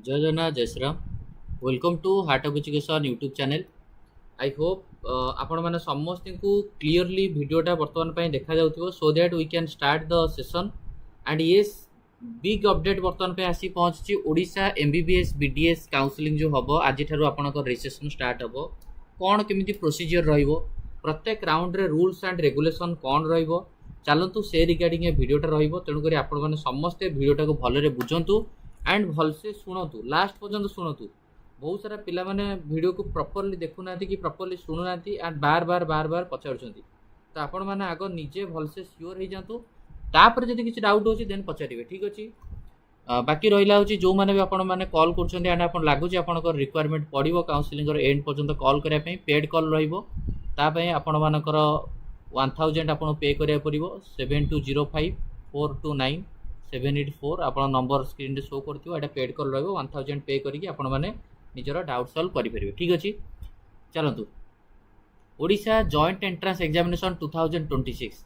जय जगन्नाथ जय Shriram. Welcome to Heart of Education YouTube channel. I hope आपण मैंने समस्त को क्लीयरली वीडियोटा बर्तमान पे देखा जाउथिबो so that we can start the session. And yes big update बर्तमान पे आसी पहुंची ओडिशा एमबीबीएस बीडीएस काउंसलिंग जो हम आज आपंकर रजिस्ट्रेशन स्टार्ट हम कौन केमिति प्रोसीजर रहिबो प्रत्येक राउंड रे रूल्स एंड रेगुलेशन कौन रहिबो चलतु से रिगार्डिंग ए वीडियोटा रहिबो। तेणुक आपण मैंने समस्ते वीडियोटा को भलरे बुझंतु एंड भलसे शुणु लास्ट पर्यंत शुणु। बहुत सारा पिला माने वीडियो को प्रॉपर्ली देखुना कि प्रॉपर्ली शुणुना एंड बार बार बार बार पचारुंट। तो आपण मैंने आग निजे भलसे सियोर हो जातु तापर जदि किसी डाउट होची देन पचारिबे ठीक अछि। बाकी रहिला होची जो माने भी आपण माने कॉल करछन्ते एंड आपण लागुची आपनकर रिक्वायरमेंट पड़िबो काउंसलिंग रो एंड पर्यंत कॉल करिया पई पेड कॉल रहिबो। ता पई आपण मानकर 1000 आपण पे करिया पड़िबो 7205 429 784 आपण नंबर स्क्रीन रे शो करथिबो एटा पेड कॉल रहबो 1000 पे करिकि आपण माने निजरा डाउट सॉल्व करि परिबे ठीक अछि। चलंतु Odisha joint entrance examination 2026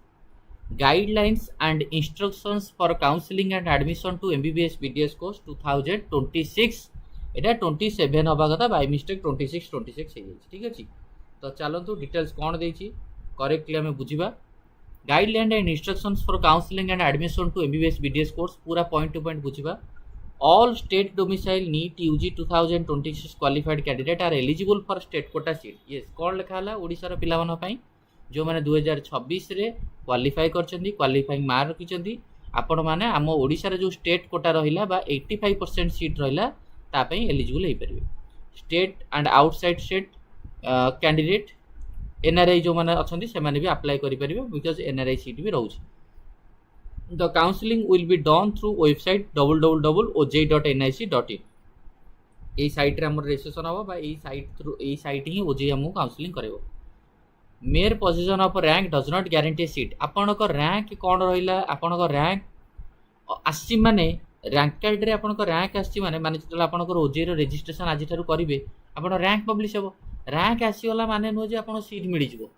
guidelines and instructions for counselling and admission to MBBS BDS course 2026 एटा 27 हबा कथा बाय मिस्टेक 26 हो ठीक अछि। तो चलंतु डिटेल्स कोन देछि करेक्टली हमें बुझिबा। Guideline and instructions for counselling and admission to MBBS BDS course पूरा पॉइंट टू पॉइंट बुझिबा। All state domicile NEET UG 2026 qualified candidate are eligible for state quota seat. Yes कौन लिखा है ओडिशा रो पिला मन पई जो माने 2026 रे क्वालिफाई करछंती क्वालिफाइंग मार्क रखिछंती आपण माने आम ओडिशा रे जो स्टेट कोटा रहिला बा 85% सीट रहिला ता पई एलिजिबल हे परिबे। State and outside state candidate NRI जो माने अछंती से माने भी अप्लाई करि परिबे बिकॉज़ एनआरआई सीट भी रहउछि। The counselling will be done through website www.oj.nic.in। ए साइट रे हमर रजिस्ट्रेशन हो बा ए साइट थ्रू ए साइट ही ओजे हमु काउंसलिंग करेबो। Mere position of rank does not guarantee seat. आपन को रैंक कोन रहिला आपन को रैंक आसी माने रैंक कार्ड रे आपन को रैंक आसी माने माने जतला आपन को ओजे रो रजिस्ट्रेशन आज थारु करिवे आपन रैंक पब्लिश हो रैंक आसी वाला माने नो जे आपन सीट मिली जिवो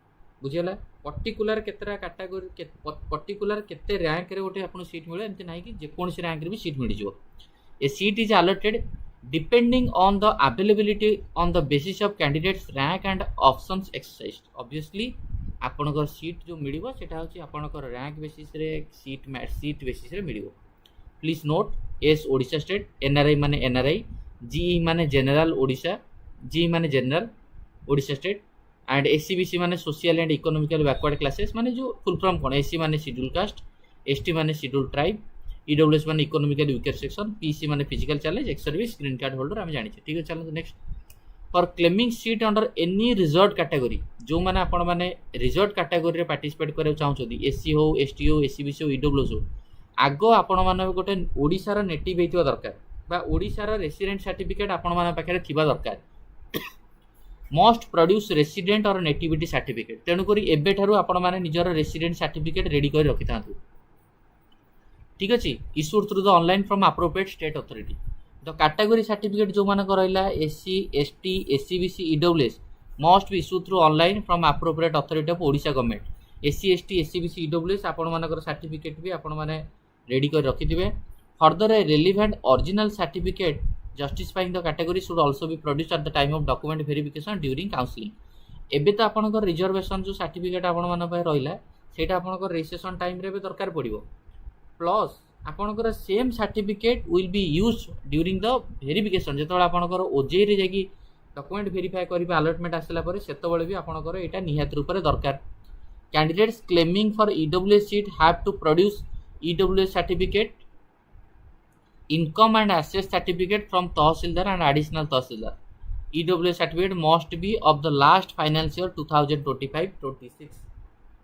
बुझियला। पर्टिकुलर केतरा कैटेगरी पर्टिकुलर केते रैंक रे गोटे आपन सीट मिले एंते नाही कि जे कोनसी रैंक रे भी सीट मिली जिवो। A seat is allotted depending on the availability on the basis of candidates rank and options exercised. Obviously आपन को सीट जो मिलिबो सेटा होची आपन को रैंक बेसिस रे सीट बेसिस रे मिलिबो। Please note as Odisha state NRI माने एनआरआई जी माने जनरल ओडिशा जी माने general Odisha state and SEBC माने social and economical backward classes माने जो फुल फॉर्म कोन एससी माने शेड्यूल कास्ट एसटी माने शेड्यूल ट्राइब ईडब्ल्यूएस माने इकोनॉमिकल वीकर सेक्शन पीसी माने physical challenge ex service green card holder हम जानि ठीक है। चलो next for claiming seat under any reserve category जो माने आपण माने रिजर्व कैटेगरी रे पार्टिसिपेट करे चाहउछथि एससी हो एसटी हो एससीबीसी हो ईडब्ल्यूएस हो आगो आपण माने गोटे ओडिसा रो नेटिव हेतिबा दरकार बा ओडिसा रो रेसिडेंट सर्टिफिकेट आपण माने पाखरे थिबा दरकार। मस्ट प्रोड्यूस रेसिडेंट और नेटिविटी सर्टिफिकेट तेणुक एबे ठारू आपण माने निजर रेसिडेंट सर्टिफिकेट रेडी कर रखि थांतु ठीक अछि। Issued through the online from appropriate state authority. The category certificate जो माने करैला SC ST SCBC EWS must be issued through online from appropriate authority of Odisha government. SC ST SCBC EWS आपण मानकर certificate भी आपण माने रेडी कर रखि दिबे। Further A relevant original certificate justifying the category should also be produced at the time of document verification during counseling। एबे तो आपनकर रिजर्वेशन जो सर्टिफिकेट आपण मन पे रहिला सेटा आपनकर रजिस्ट्रेशन टाइम रे भी दरकार पड़िबो प्लस आपनकर same certificate will be used during the verification जेतोला आपनकर ओजे रे जाकी डॉक्यूमेंट वेरीफाई करिबा अलॉटमेंट आसला परे सेतबेले भी आपनकर एटा निहात रूप रे दरकार। Candidates claiming for EWS seat have to produce EWS certificate income and access certificate from Tahsildar and additional Tahsildar। EWS certificate must be of the last financial 2025-26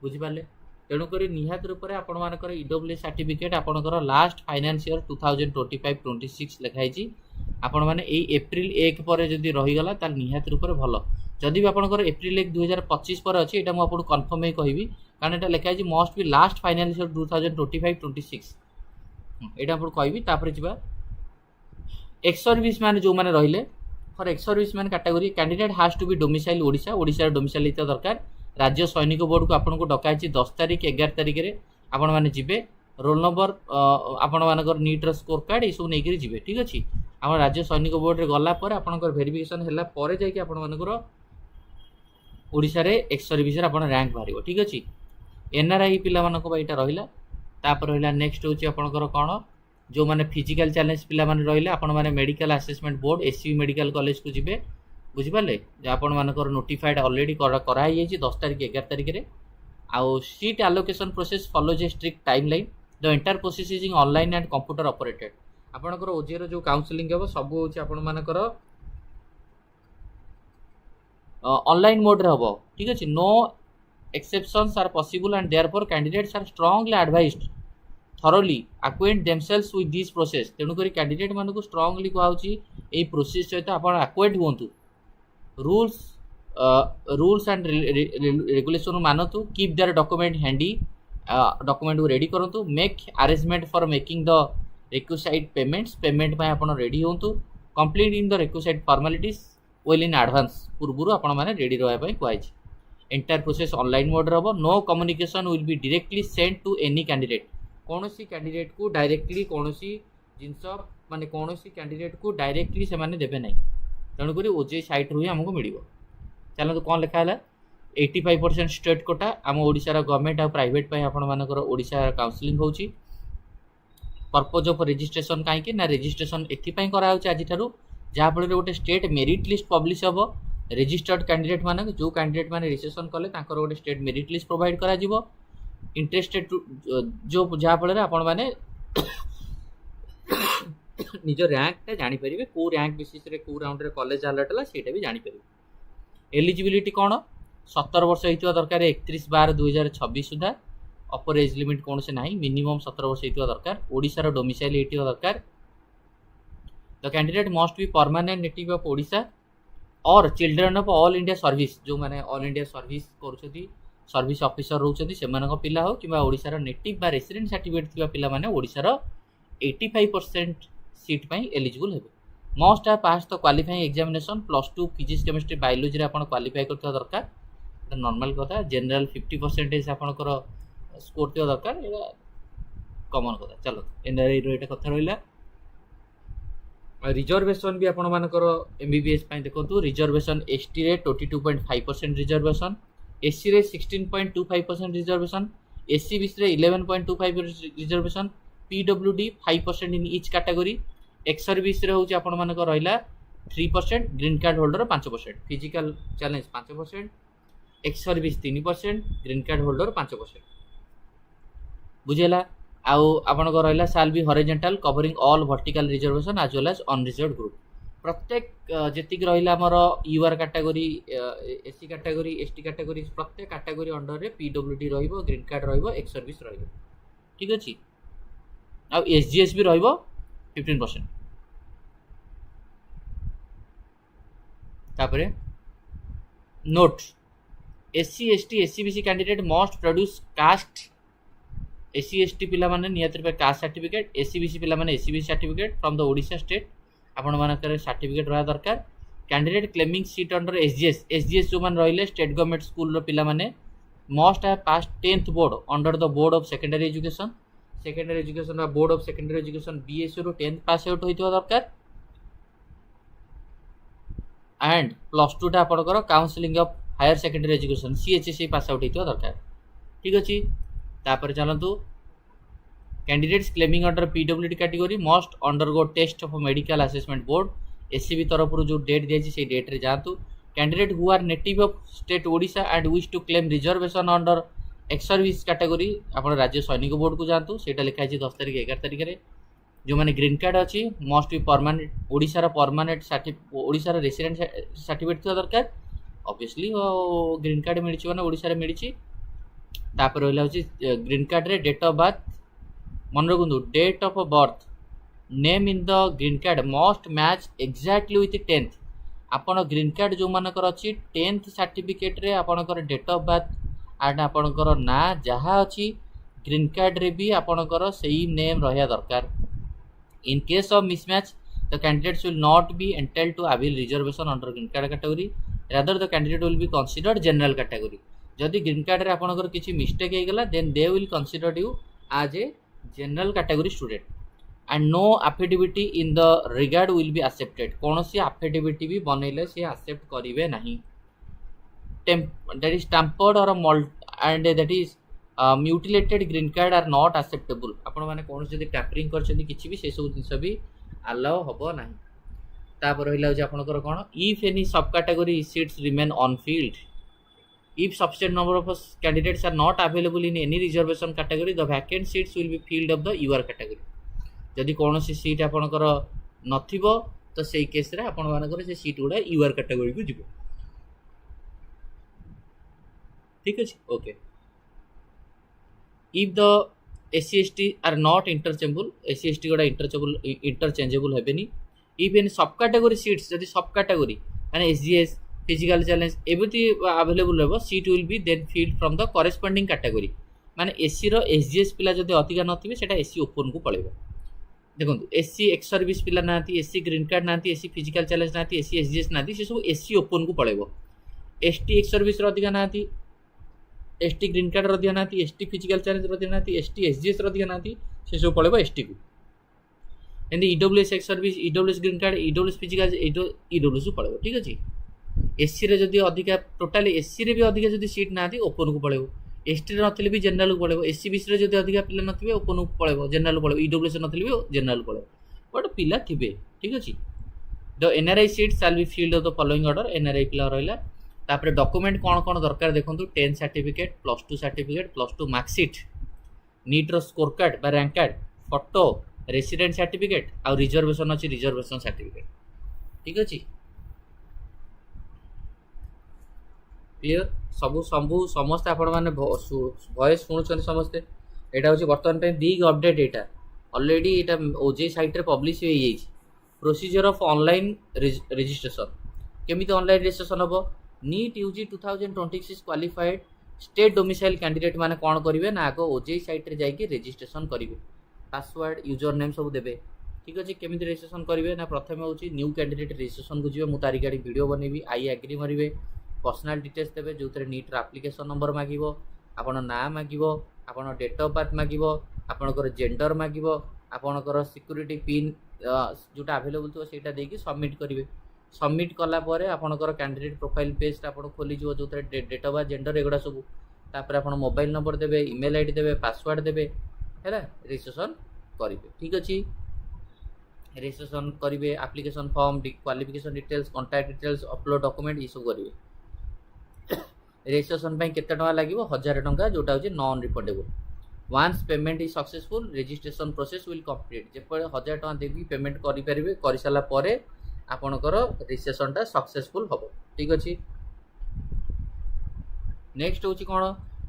बुझी पाले। तेणु करी निहात रूप रे आपण मानकर EWS सर्टिफिकेट आपनकर लास्ट फाइनेंशियल 2025-26 लिखाई छी आपण माने ए एप्रिल 1 पर जदी रहि गला त निहात रूप रे भलो। जदी भी आपनकर एप्रिल 1 2025 पर अछि एटा म आपन कंफर्म हे कहिबी कारण एटा लिखाई छी मस्ट बी लास्ट फाइनेंशियल 2025-26 एटा आपण कहबी तापर जिबा। एक्स सर्विस मैन जो माने रहिले for ex service man category candidate has to be domicile Odisha Odisha domicile इते दरकार। राज्य सैनिक बोर्ड को आपन को डकाइछि 10 तारिख 11 तारिख रे आपण माने जिबे रोल नंबर आपण मानकर नीट रो स्कोर कार्ड ए सब नै करी जिबे ठीक अछि। आम राज्य सैनिक बोर्ड रे गला पर आपनकर वेरिफिकेशन हैला पर जाय कि आपण मानकर ओडिशा रे एक्स सर्विस रे आपण रैंक बाहरिबो। ठीक अछि। एनआरआई पिला मानको बा इटा रहिला। तापर रहिला नेक्स्ट होची आपनकर कोन जो माने फिजिकल चैलेंज पिला माने रहिला आपण माने medical assessment board SC medical college को जिबे बुझि पाले जे आपण मानकर नोटिफाइड ऑलरेडी करा ही जायछि 10 तारिख 11 तारिख रे। आउ seat allocation process follows A strict timeline. The entire process is online and computer operated. आपनकर ओजे रो जो काउंसलिंग हेबो सब होछि आपण मानकर ऑनलाइन मोड रे हबो। ठीक अछि। No exceptions are possible and therefore candidates are strongly advised thoroughly acquaint themselves with this process। तेणु करी कैंडिडेट मान को स्ट्रांगली कहउची ए प्रोसेस सहित आपण एक्वाइंट होंतु। रूल्स एंड रेगुलेशन मानतु। Keep their document handy. Document को रेडी करंतु। Make arrangement for making the requisite payments. Payment पय आपण रेडी होंतु। Complete in the requisite formalities well in advance. पूर्वरु आपण माने रेडी रहय पय कहैछि। एंटायर प्रोसेस ऑनलाइन मोड रहो। No communication will be directly send to any candidate. कौनसी कैंडिडेट को डायरेक्टली कौनसी जिनस माने कौनसी कैंडिडेट को डायरेक्टली से माने देबे नहीं। तेणु करी ओजे साइट रु ही हमको मिलिबो। चलो कौन लिखा है 85% स्टेट कोटा आम ओडिशा गवर्नमेंट और प्राइवेट पे आपण मानकर ओडिशा काउंसलिंग होची। पर्पज ऑफ रजिस्ट्रेशन काईकि ना रजिस्ट्रेशन एथिपाई करा होची आज ठारू जहाँ फल गोटे स्टेट मेरिट लिस्ट पब्लिश हम। रजिस्टर्ड कैंडिडेट मान जो कैंडिडेट माने रजिस्ट्रेशन कले तांकर गोटे स्टेट मेरिट लिस्ट प्रोवाइड करा जिवो। इंटरेस्टेड जो जहाँ फल आपण माने निज रैंक जानी परिबे को रैंक बेसिस रे को राउंड रे कॉलेज अलर्ट हला सेटा भी जानी परिबे। एलिजिबिलिटी कोन 17 वर्ष होइतो दरकार 31/12/2026 सुधा। अपर एज लिमिट कोन से नाही। मिनिमम 17 वर्ष होइतो दरकार। ओडिसा रो डोमिसाइल हेइतो दरकार। The candidate must be permanent native of Odisha और children of all India service. जो माने ऑल इंडिया सर्विस करूछथि सर्विस ऑफिसर रहउछथि सेमानक पिला हो किबा ओडिसा रो नेटिव बा रेसिडेंट सर्टिफिकेट थिबा पिला माने ओडिसा रो 85% सीट पई एलिजिबल हेबे। Must have pass the qualifying examination +2 physics chemistry biology रे आपण क्वालिफाई करथि दरकार। एटा नॉर्मल कथा। जनरल 50% आपणकर स्कोर थिबा दरकार। एटा कॉमन कथा। चलो एनआरआई रो एटा कथा रहिला। रिजर्वेशन भी आपण मानकर एमबीबीएस पई देखंतु। रिजर्वेशन एसटी रे 22.5% रिजर्वेशन। एससी रे 16.25% रिजर्वेशन। एससी बीसी रे 11.25% reservation. PWD 5% in each category. Ex service रे होची आपण मानकर रहिला 3%। Green card holder 5%। Physical challenge 5%। Ex service 3%। Green card holder 5%। बुझेला। आउ आपण को रहिला साल भी horizontal covering all vertical reservation as well as unreserved group. प्रत्येक जेतिक रहिला हमर UR category SC category ST category प्रत्येक कैटेगरी अंडर रे पीडब्ल्यूडी रहिबो ग्रीन कार्ड रहिबो एक्स सर्विस रहिबो। ठीक अछि। आ एसजीएस भी रहिबो 15%। तापरे note SC ST SCBC candidate must produce caste SC ST पिला माने नियत रूपे कास्ट सर्टिफिकेट। एससीबीसी पिला माने SCBC certificate from the Odisha state आपण मानकर सर्टिफिकेट रहा दरकार। Candidate claiming seat under SGS SGS जो मान रहिले स्टेट गवर्नमेंट स्कूल रो पिला माने must have pass 10th board under the board of secondary education. Secondary education board of secondary education BSC रो 10th पास आउट होइतो दरकार। एंड +2 टा आपनकर counselling of higher secondary education CHSC pass out होइतो दरकार। ठीक अछि। तापर चलतु candidates claiming under PWD category must undergo test of medical assessment board. SCB तरफ जो डेट दिया से डेट रे जातु। Candidate who are native of state Odisha and wish to claim reservation under ex service category आपण राज्य सैनिक बोर्ड को जातु। सेटा लिखा है 10 तारिख 11 तारिख रे। जो माने ग्रीन कार्ड अछि मस्ट बी परमानेंट ओडिशा रा परमानेंट सर्टिफिकेट ओडिशा रा रेसिडेंट सर्टिफिकेट थिबा दरकार। ऑब्वियसली ग्रीन कार्ड मिलिछि माने ओडिशा रे मिलिछि। तापर रहिला होछि ग्रीन कार्ड रे डेट ऑफ बर्थ मन रखु date of birth name in the green card must match exactly with 10th। आपण ग्रीन कार्ड जो मानकर अछि 10th सर्टिफिकेट रे आपणकर डेट ऑफ बर्थ एंड आपणकर ना जहा अछि ग्रीन कार्ड रे भी आपणकर सही नेम रहया दरकार। In case of mismatch the candidates will not be entitled to avail reservation under green card category rather the candidate will be considered general category. जदि ग्रीन कार्ड रे आपणकर किछि मिस्टेक हे गेला then they will consider you as a general category student. And no affidavit in the regard will be accepted कौन सी affidavit भी बनइले सी एक्सेप्ट करेंगे नहीं that is tampered or and that is mutilated green card are not acceptable आपण माने कौन से टैपरिंग करछन किछि भी से सब जिंस भी अलाउ हबो नाही तापर रहिला जे आपनकर कोन इफ एनी सब category seats remain on field if sufficient number of candidates are not available in any reservation category the vacant seats will be filled of the your category जदि कौन सी सीट आपनकर नथिबो तो सेही केस रे आपण मानकर से सीट गुडा your category को जिवो ठीक अछि okay if the SC/ST are not interchangeable SC/ST गुडा interchangeable हेबेनी if any sub category seats जदि सब कैटेगरी माने SGS फिजिकल चैलेंज एबती अवेलेबल रहबो seat will be then filled from the corresponding category माने एससी रो एसजीएस पिला जदि अधिका नथिबे सेटा एससी ओपन को पळेबो देखंतु एससी एक्स सर्विस पिला नांती एससी ग्रीन कार्ड नांती एससी फिजिकल चैलेंज नांती एससी एसजीएस नांती से सब एससी ओपन को पळेबो एसटी एक्स सर्विस रो अधिका नांती एसटी ग्रीन कार्ड रो अधिका नांती एसटी फिजिकल चैलेंज रो अधिका नांती एसटी एसजीएस रो अधिका नांती से सब पळेबो एसटी को and EWS ex service EWS green card EWS physical EWS को पळेबो ठीक अछि एससी रे जदि अधिका टोटाली एससी रे भी अधिका जदि सीट नांती ओपन को पळेबो एसटी रे नथिले भी जनरल को पळेबो एससी बीसी रे जदि अधिका पिला नथिबे ओपन को पळेबो जनरल को पळेबो ईडब्ल्यूएस नथिले भी जनरल को पळेबो बट पिला थिबे ठीक अछि the NRI seat shall be filled of the following order NRI पिला रहला तापर डॉक्यूमेंट कोन कोन दरकार देखंतु 10 सर्टिफिकेट +2 सर्टिफिकेट +2 मार्कशीट नीट रो स्कोर कार्ड बा rank card photo resident certificate आ रिजर्वेशन अछि रिजर्वेशन सर्टिफिकेट ठीक अछि क्लियर सबु सबु समस्त आपण माने वॉइस सुनुछन समस्त एटा होची वर्तमान पे बिग अपडेट एटा ऑलरेडी एटा ओजे साइट रे पब्लिश होई जाई प्रोसीजर ऑफ ऑनलाइन रजिस्ट्रेशन केमिति ऑनलाइन रजिस्ट्रेशन हबो NEET UG 2026 qualified state domicile candidate माने कोन करिवे ना आगो ओजे साइट रे जाई के रजिस्ट्रेशन करिवे पासवर्ड यूजर नेम सब देबे ठीक अछि केमिति रजिस्ट्रेशन करिवे ना प्रथमे होची न्यू कैंडिडेट रजिस्ट्रेशन को जिवे मु तारिख गाडी वीडियो बनेबी आई एग्री मरिवे पर्सनल डिटेल्स देबे जोतरे नीट रा एप्लिकेशन नंबर मागिबो आपण नाम मागिबो आपण डेट ऑफ बर्थ मागिबो आपणकर जेंडर मागिबो आपणकर सिक्योरिटी पिन जोटा अवेलेबल तो सेटा देकी सबमिट करिवे सबमिट कला परे आपणकर कैंडिडेट प्रोफाइल पेज आपण खोली जो जोतरे डेट ऑफ बर्थ जेंडर एगुडा सब तापर आपण मोबाइल नंबर देबे ईमेल आईडी देबे पासवर्ड देबे हैला रजिस्ट्रेशन करिवे ठीक अछि रजिस्ट्रेशन करिवे application form qualification details contact details upload document ई सब करिवे रजिस्ट्रेशन पे केते टका लागिवो 1000 टका जोटा होची non refundable once payment is successful registration process will complete जेपर 1000 टका देबी पेमेंट करि परिबे करि साला परे आपनकर रजिस्ट्रेशन टा सक्सेसफुल हबो ठीक अछि नेक्स्ट होची कोन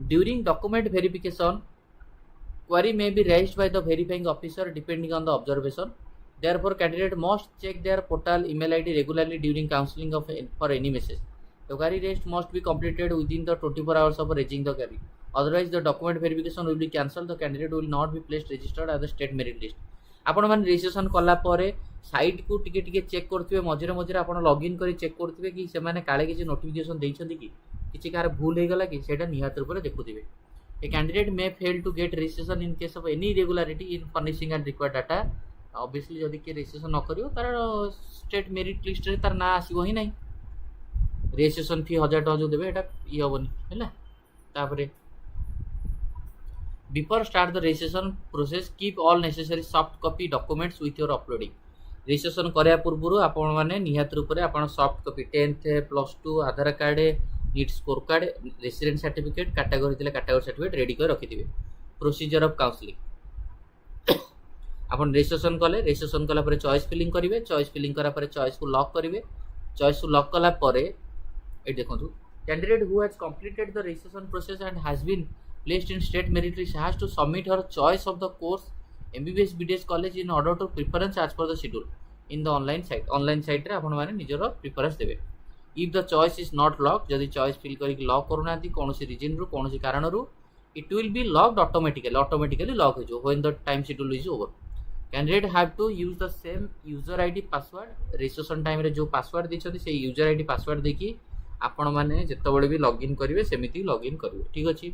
during document verification query may be raised by the verifying officer depending on the observation therefore candidate must check their portal email id regularly during counseling of for any message the query raised must be completed within the 24 hours of raising the query otherwise the document verification will be cancelled the candidate will not be placed registered as the state merit list आपण मान registration कला परे site को टिके टिके check करथिबे मझरे मझरे आपण login करी check करथिबे कि से माने काळे किछि नोटिफिकेशन दैछन्ती कि किछि कार भूल हे गला कि सेटा निहात रूप रे देखुथिबे a candidate may fail to get registration in case of any irregularity in furnishing and required data obviously जदि के रजिस्ट्रेशन न करियो तार स्टेट मेरिट लिस्ट रे तार ना आसीबो ही नाही रजिस्ट्रेशन फी 1000 टका जो देबे एटा ई होबनी हैला तापरे before start the registration process keep all necessary soft copy documents with your uploading registration करया पूर्व आपण माने निहात रूप रे आपण soft copy 10th +2 Aadhaar card NEET score card resident certificate category थिले कैटेगरी सर्टिफिकेट रेडी कर रखि दिबे प्रोसीजर ऑफ काउंसलिंग आपण रजिस्ट्रेशन कला परे चॉइस फिलिंग करिवे चॉइस फिलिंग करा परे चॉइस को लॉक करिवे चॉइस को लॉक कला परे ए देखंतु candidate who has completed the registration process and has been placed in state merit list has to submit her choice of the course MBBS BDS college in order to preference as per the schedule in the online site रे आपण माने निजरो preference देबे if the choice is not lock जदि choice fill करी lock करूनाती कोनोसी reason रो कोनोसी कारण रो it will be locked automatically lock हो जो when the time schedule is over candidate have to use the same user ID password registration time रे जो पासवर्ड देछथि से यूजर आईडी पासवर्ड देखि आपण माने जत्ते बळे भी लॉगिन करिवे सेमिति लॉगिन करिवे ठीक अछि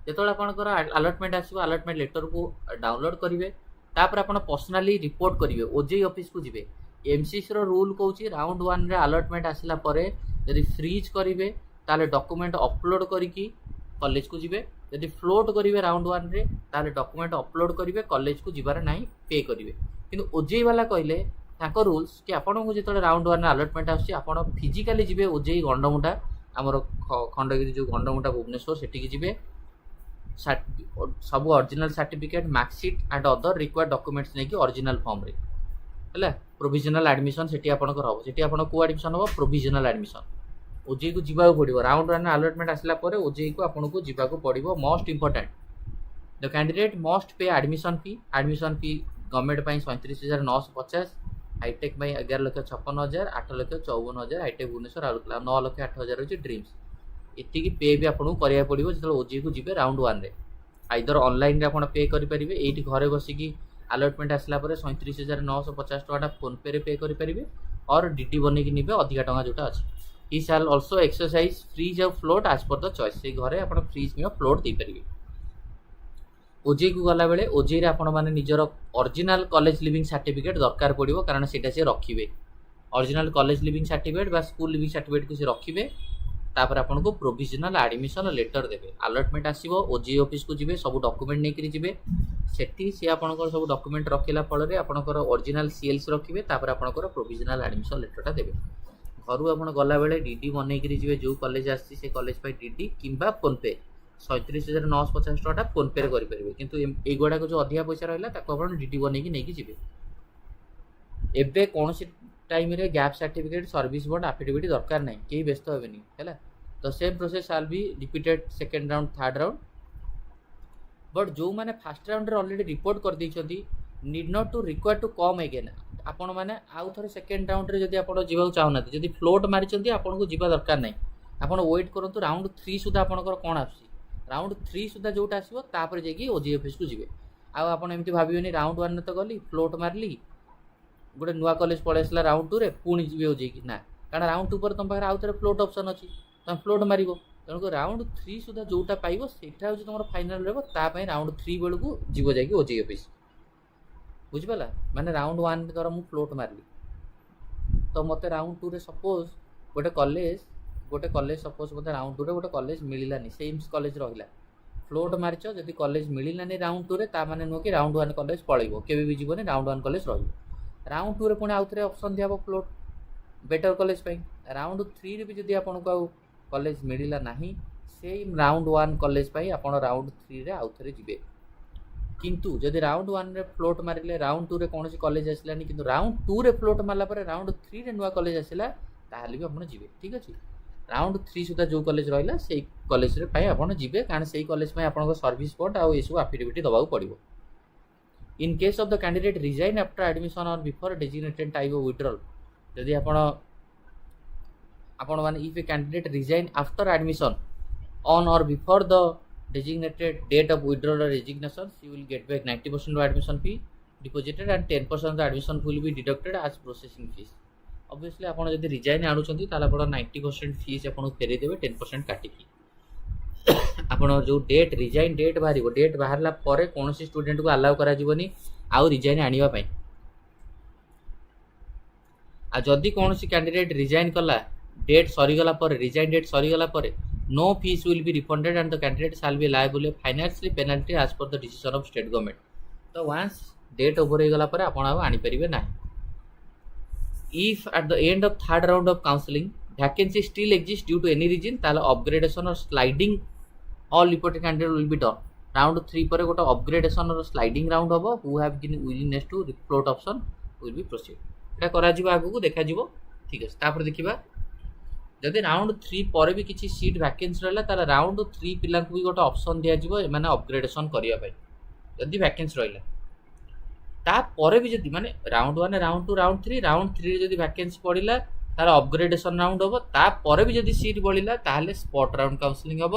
ଯେତେବେଳେ ଆପଣଙ୍କର ଆଲଟମେଣ୍ଟ ଆସିବ ଆଲଟମେଣ୍ଟ ଲେଟରକୁ ଡାଉନଲୋଡ୍ କରିବେ ତାପରେ ଆପଣ ପର୍ସନାଲି ରିପୋର୍ଟ କରିବେ ଓଜେଇ ଅଫିସକୁ ଯିବେ। ଏମସିସିର ରୁଲ୍ କହୁଛି ରାଉଣ୍ଡ ୱାନ୍ରେ ଆଲଟମେଣ୍ଟ ଆସିଲା ପରେ ଯଦି ଫ୍ରିଜ୍ କରିବେ ତାହେଲେ ଡକୁମେଣ୍ଟ ଅପଲୋଡ଼ କରିକି କଲେଜକୁ ଯିବେ। ଯଦି ଫ୍ଲୋଟ୍ କରିବେ ରାଉଣ୍ଡ ୱାନ୍ରେ ତାହେଲେ ଡକୁମେଣ୍ଟ ଅପଲୋଡ଼ କରିବେ, କଲେଜକୁ ଯିବାର ନାହିଁ, ପେ କରିବେ। କିନ୍ତୁ ଓଜେଇ ବାଲା କହିଲେ ତାଙ୍କ ରୁଲ୍ସ କି ଆପଣଙ୍କୁ ଯେତେବେଳେ ରାଉଣ୍ଡ ୱାନ୍ରେ ଆଲଟମେଣ୍ଟ ଆସୁଛି ଆପଣ ଫିଜିକାଲି ଯିବେ ଓଜେଇ ଗଣ୍ଡମୁଣ୍ଡା ଆମର ଖଣ୍ଡଗିରି ଯେଉଁ ଗଣ୍ଡମୁଣ୍ଡା ଭୁବନେଶ୍ୱର ସେଠିକି ଯିବେ। ସବୁ original certificate marksheet and other required documents ନେଇକି ଅରିଜିନାଲ ଫର୍ମରେ ହେଲା ପ୍ରୋଭିଜନାଲ ଆଡମିସନ୍ ସେଠି ଆପଣଙ୍କର ହେବ। ସେଠି ଆପଣ କେଉଁ ଆଡମିସନ୍ ହେବ? Provisional admission. ଓଜେଇକୁ ଯିବାକୁ ପଡ଼ିବ। ରାଉଣ୍ଡ ୱାନ୍ରେ ଆଲଟମେଣ୍ଟ ଆସିଲା ପରେ ଓଜେଇକୁ ଆପଣଙ୍କୁ ଯିବାକୁ ପଡ଼ିବ। ମୋଷ୍ଟ ଇମ୍ପୋର୍ଟାଣ୍ଟ ଦ କ୍ୟାଣ୍ଡିଡେଟ୍ ମଷ୍ଟ pay admission fee. Admission fee government ପାଇଁ 37,950, ହାଇଟେକ୍ ପାଇଁ 11,56,000, 8,54,000 ହାଇଟେକ୍ ଭୁବନେଶ୍ୱର ରାଉରକେଲା, 9,08,000 ହେଉଛି ଡ୍ରିମ୍ସ। ଏତିକି ପେ ବି ଆପଣଙ୍କୁ କରିବାକୁ ପଡ଼ିବ ଯେତେବେଳେ ଓଜେଇକୁ ଯିବେ ରାଉଣ୍ଡ ୱାନ୍ରେ। ଆଇଦର ଅନଲାଇନ୍ରେ ଆପଣ ପେ କରିପାରିବେ, ଏଇଠି ଘରେ ବସିକି ଆଲଟମେଣ୍ଟ ଆସିଲା ପରେ 37,950 ଟଙ୍କାଟା ଫୋନ୍ପେରେ ପେ କରିପାରିବେ, ଅର୍ ଡିଡି ବନେଇକି ନେବେ ଅଧିକା ଟଙ୍କା ଯେଉଁଟା ଅଛି। ହି ସାଲ୍ ଅଲସୋ ଏକ୍ସରସାଇଜ୍ ଫ୍ରିଜ୍ ଆଉ ଫ୍ଲୋଟ୍ ଆଜ୍ ପର୍ ଦ ଚଏସ୍। ସେଇ ଘରେ ଆପଣ ଫ୍ରିଜ୍ କିମ୍ବା ଫ୍ଲୋଟ୍ ଦେଇପାରିବେ। ଓଜେଇକୁ ଗଲାବେଳେ ଓଜେଇରେ ଆପଣମାନେ ନିଜର ଅରିଜିନାଲ କଲେଜ ଲିଭିଂ ସାର୍ଟିଫିକେଟ୍ ଦରକାର ପଡ଼ିବ, କାରଣ ସେଇଟା ସେ ରଖିବେ। ଅରିଜିନାଲ କଲେଜ ଲିଭିଂ ସାର୍ଟିଫିକେଟ୍ ବା ସ୍କୁଲ ଲିଭିଂ ସାର୍ଟିଫିକେଟ୍କୁ ସେ ରଖିବେ। ତାପରେ ଆପଣଙ୍କୁ ପ୍ରୋଭିଜନାଲ ଆଡମିସନ୍ ଲେଟର ଦେବେ। ଆଲଟମେଣ୍ଟ ଆସିବ, ଓଜେଇ ଅଫିସକୁ ଯିବେ, ସବୁ ଡକୁମେଣ୍ଟ ନେଇକରି ଯିବେ। ସେଠି ସେ ଆପଣଙ୍କର ସବୁ ଡକୁମେଣ୍ଟ ରଖିଲା ଫଳରେ ଆପଣଙ୍କର ଅରିଜିନାଲ ସିଏଲ୍ସ ରଖିବେ। ତାପରେ ଆପଣଙ୍କର ପ୍ରୋଭିଜନାଲ ଆଡମିସନ୍ ଲେଟରଟା ଦେବେ। ଘରୁ ଆପଣ ଗଲାବେଳେ ଡିଡି ବନେଇକରି ଯିବେ, ଯେଉଁ କଲେଜ ଆସିଛି ସେ କଲେଜ ପାଇଁ ଡିଡି କିମ୍ବା ଫୋନ୍ପେ। 37,950 ଟଙ୍କାଟା ଫୋନ୍ପେରେ କରିପାରିବେ, କିନ୍ତୁ ଏଇଗୁଡ଼ାକ ଯେଉଁ ଅଧିକା ପଇସା ରହିଲା ତାକୁ ଆପଣ ଡିଡି ବନେଇକି ନେଇକି ଯିବେ। ଏବେ କୌଣସି ଟାଇମ୍ରେ gap certificate, service bond, affidavit ଦରକାର ନାହିଁ, କେହି ବ୍ୟସ୍ତ ହେବେନି ହେଲା। ତ same process all be repeated second round, third round. But ଯେଉଁମାନେ ଫାର୍ଷ୍ଟ ରାଉଣ୍ଡରେ ଅଲରେଡ଼ି ରିପୋର୍ଟ କରିଦେଇଛନ୍ତି need not to require to come again. ଆପଣମାନେ ଆଉ ଥରେ ସେକେଣ୍ଡ ରାଉଣ୍ଡରେ ଯଦି ଆପଣ ଯିବାକୁ ଚାହୁଁନାହାନ୍ତି, ଯଦି ଫ୍ଲୋଟ୍ ମାରିଛନ୍ତି ଆପଣଙ୍କୁ ଯିବା ଦରକାର ନାହିଁ, ଆପଣ ୱେଟ୍ କରନ୍ତୁ ରାଉଣ୍ଡ 3 ସୁଦ୍ଧା ଆପଣଙ୍କର କ'ଣ ଆସୁଛି। ରାଉଣ୍ଡ 3 ସୁଦ୍ଧା ଯେଉଁଟା ଆସିବ ତାପରେ ଯାଇକି ଓଜେଇ ଅଫିସକୁ ଯିବେ। ଆଉ ଆପଣ ଏମିତି ଭାବିବେନି ରାଉଣ୍ଡ 1ରେ ତ ଗଲି ଫ୍ଲୋଟ୍ ମାରିଲି, ଗୋଟେ ନୂଆ କଲେଜ ପଳେଇ ଆସିଲା ରାଉଣ୍ଡ 2ରେ ପୁଣି ଯିବେ ଓଜେଇକି, ନା, କାରଣ ରାଉଣ୍ଡ 2 ପରେ ତୁମ ପାଖରେ ଆଉ ଥରେ ଫ୍ଲୋଟ୍ ଅପସନ୍ ଅଛି, ତୁମେ ଫ୍ଲୋଟ୍ ମାରିବ। ତେଣୁକରି ରାଉଣ୍ଡ 3 ସୁଦ୍ଧା ଯେଉଁଟା ପାଇବ ସେଇଟା ହେଉଛି ତୁମର ଫାଇନାଲ୍ ରହିବ। ତା ପାଇଁ ରାଉଣ୍ଡ 3 ବେଳକୁ ଯିବ ଯାଇକି ଓଜେଇ ଅଫିସ, ବୁଝିପାରିଲା। ମାନେ ରାଉଣ୍ଡ 1ରେ ଧର ମୁଁ ଫ୍ଲୋଟ୍ ମାରିଲି, ତ ମୋତେ ରାଉଣ୍ଡ 2ରେ ସପୋଜ୍ ଗୋଟେ କଲେଜ ସପୋଜ୍ ମୋତେ ରାଉଣ୍ଡ 2ରେ ଗୋଟେ କଲେଜ ମିଳିଲାନି, ସେମ୍ କଲେଜ ରହିଲା। ଫ୍ଲୋଟ୍ ମାରିଛ, ଯଦି କଲେଜ ମିଳିଲାନି ରାଉଣ୍ଡ 2ରେ, ତା ମାନେ ନୁହେଁ କି ରାଉଣ୍ଡ 1 କଲେଜ ପଳେଇବ, କେବେ ବି ଯିବନି, ରାଉଣ୍ଡ 1 କଲେଜ ରହିବ। ରାଉଣ୍ଡ 2ରେ ପୁଣି ଆଉ ଥରେ ଅପସନ୍ ଦିଆହେବ ଫ୍ଲୋଟ୍ ବେଟର କଲେଜ ପାଇଁ। ରାଉଣ୍ଡ 3ରେ ବି ଯଦି ଆପଣଙ୍କୁ ଆଉ କଲେଜ ମିଳିଲା ନାହିଁ, ସେଇ ରାଉଣ୍ଡ 1 କଲେଜ ପାଇଁ ଆପଣ ରାଉଣ୍ଡ 3ରେ ଆଉ ଥରେ ଯିବେ। କିନ୍ତୁ ଯଦି ରାଉଣ୍ଡ 1ରେ ଫ୍ଲୋଟ୍ ମାରିଲେ, ରାଉଣ୍ଡ 2ରେ କୌଣସି କଲେଜ ଆସିଲାନି, କିନ୍ତୁ ରାଉଣ୍ଡ 2ରେ ଫ୍ଲୋଟ୍ ମାରିଲା ପରେ ରାଉଣ୍ଡ 3ରେ ନୂଆ କଲେଜ ଆସିଲା, ତାହେଲେ ବି ଆପଣ ଯିବେ, ଠିକ୍ ଅଛି। ରାଉଣ୍ଡ 3 ସୁଦ୍ଧା ଯେଉଁ କଲେଜ ରହିଲା ସେଇ କଲେଜରେ ପାଇଁ ଆପଣ ଯିବେ, କାରଣ ସେଇ କଲେଜ ପାଇଁ ଆପଣଙ୍କ ସର୍ଭିସ୍ ବଣ୍ଡ ଆଉ ଏସବୁ ଆଫିଡେଭିଟ୍ ଦେବାକୁ ପଡ଼ିବ। In case of the candidate resign after admission or before designated type of withdrawal, ଯଦି ଆପଣ ମାନେ if a candidate resign after admission on or before the designated date of withdrawal or resignation, she will get back 90% of admission fee deposited and 10% of the admission fee will be deducted as processing fees. Obviously ଆପଣ ଯଦି resign ଆଣୁଛନ୍ତି ତାହେଲେ ଆପଣ 90% fees ଆପଣଙ୍କୁ ଫେରେଇ ଦେବେ 10% କାଟିକି। ଆପଣ ଯେଉଁ ଡେଟ୍ ରିଜାଇନ୍ ଡେଟ୍ ବାହାରିବ, ଡେଟ୍ ବାହାରିଲା ପରେ କୌଣସି ଷ୍ଟୁଡେଣ୍ଟକୁ ଆଲାଉ କରାଯିବନି ଆଉ ରିଜାଇନ୍ ଆଣିବା ପାଇଁ। ଆଉ ଯଦି କୌଣସି କ୍ୟାଣ୍ଡିଡେଟ୍ ରିଜାଇନ୍ କଲା, ଡେଟ୍ ସରିଗଲା ପରେ, ରିଜାଇନ୍ ଡେଟ୍ ସରିଗଲା ପରେ, no fees will be refunded and the candidate shall be liable a financial penalty as per the decision of state government. ତ ୱାନ୍ସ ଡେଟ୍ ଓଭର ହେଇଗଲା ପରେ ଆପଣ ଆଉ ଆଣିପାରିବେ ନାହିଁ। If at the end of third round of counselling vacancy still exists due to any reason, ତାହେଲେ upgradation or sliding all reported candidate will be done. Round 3 ପରେ ଗୋଟେ upgradation or sliding round ହେବ, who have given willingness to float option will be proceed। ଏଟା କରାଯିବ, ଆଗକୁ ଦେଖାଯିବ, ଠିକ୍ ଅଛି। ତାପରେ ଦେଖିବା ଯଦି ରାଉଣ୍ଡ 3 ପରେ ବି କିଛି ସିଟ୍ ଭ୍ୟାକେନ୍ସି ରହିଲା, ତାହେଲେ ରାଉଣ୍ଡ 3 ପିଲାଙ୍କୁ ବି ଗୋଟେ ଅପସନ୍ ଦିଆଯିବ ଏମାନେ ଅପଗ୍ରେଡେସନ୍ କରିବା ପାଇଁ, ଯଦି ଭ୍ୟାକେନ୍ସି ରହିଲା। ତାପରେ ବି ଯଦି ମାନେ ରାଉଣ୍ଡ 1, ରାଉଣ୍ଡ 2, ରାଉଣ୍ଡ 3, ରାଉଣ୍ଡ 3ରେ ଯଦି ଭ୍ୟାକେନ୍ସି ପଡ଼ିଲା ତାହେଲେ ଅପଗ୍ରେଡେସନ୍ ରାଉଣ୍ଡ ହେବ। ତାପରେ ବି ଯଦି ସିଟ୍ ବଳିଲା ତାହେଲେ ସ୍ପଟ୍ ରାଉଣ୍ଡ କାଉନସିଲିଂ ହେବ,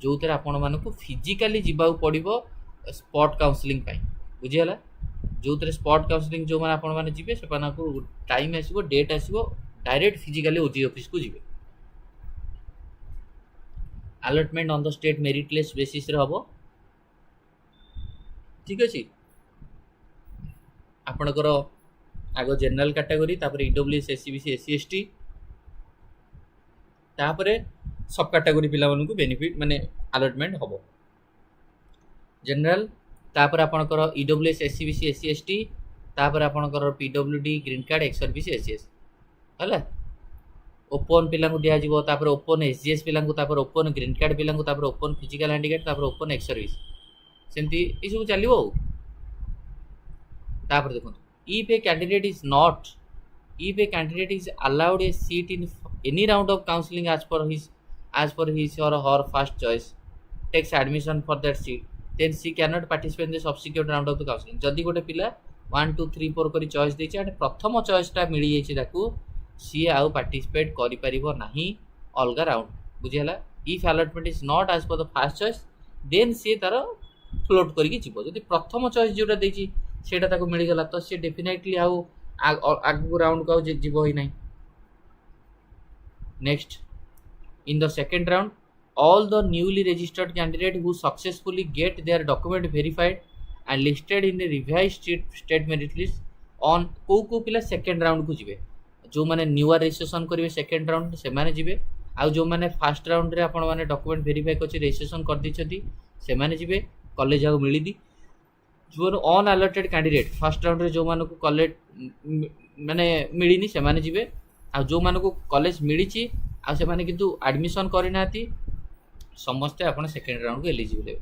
ଯେଉଁଥିରେ ଆପଣମାନଙ୍କୁ ଫିଜିକାଲି ଯିବାକୁ ପଡ଼ିବ ସ୍ପଟ୍ କାଉନସିଲିଂ ପାଇଁ, ବୁଝିଗଲା। ଯେଉଁଥିରେ ସ୍ପଟ୍ କାଉନସିଲିଂ ଯେଉଁମାନେ ଆପଣମାନେ ଯିବେ ସେମାନଙ୍କୁ ଟାଇମ୍ ଆସିବ, ଡେଟ୍ ଆସିବ, ଡାଇରେକ୍ଟ ଫିଜିକାଲି ଓଜି ଅଫିସକୁ ଯିବେ। allotment on the state merit list basis रे हबो ठीक अछि आपनकर आगो जनरल कैटेगरी तापर ईडब्ल्यूएस एससीबीसी एससी एसटी तापर सब कैटेगरी पिला मानकु बेनिफिट माने अलॉटमेंट हबो जनरल तापर आपनकर ईडब्ल्यूएस एससीबीसी एससी एसटी तापर आपनकर PWD green card ex service SS हला ओपन पिला को दिया जीवो तापर ओपन एसजीएस पिला को तापर ओपन ग्रीन कार्ड पिला को तापर ओपन फिजिकल हैंडिकैप तापर ओपन एक्स सर्विस सेमती ई सब चलिवो तापर देखो if a candidate is allowed a seat in any round of counselling as per his or her first choice takes admission for that seat then she cannot participate in the subsequent round of the counselling जदि गोटे पिला 1 2 3 4 करी choice देछि and प्रथम choice टा मिली जाइछि ताकू सी आउ पार्टिसिपेट करि परिबो नाही अलगा राउंड बुझियला if allotment is not as per the first choice then सी तार फ्लोट करिकि जिवो जदि प्रथम चॉइस जोटा देछि सेटा ताको मिली गला तो सी डेफिनेटली आउ आगु राउंड को जिवो ही नाही next in the second round all the newly registered candidate who successfully get their document verified and listed in the revised state merit list on को पिला सेकंड राउंड को जिवे जो माने न्यू रजिस्ट्रेशन करिवे सेकंड राउंड से माने जिवे आ जो माने फर्स्ट राउंड रे आपण माने डॉक्यूमेंट वेरीफाई करछि रजिस्ट्रेशन कर दिछथि से माने जिवे कॉलेज आगो मिली दी जो on allotted candidate first round रे जो माने को कॉलेज माने मिलिनी से माने जिवे आ जो माने को कॉलेज मिलिछि आ से माने किंतु एडमिशन करिनाती समस्ते आपण सेकंड राउंड को एलिजिबल है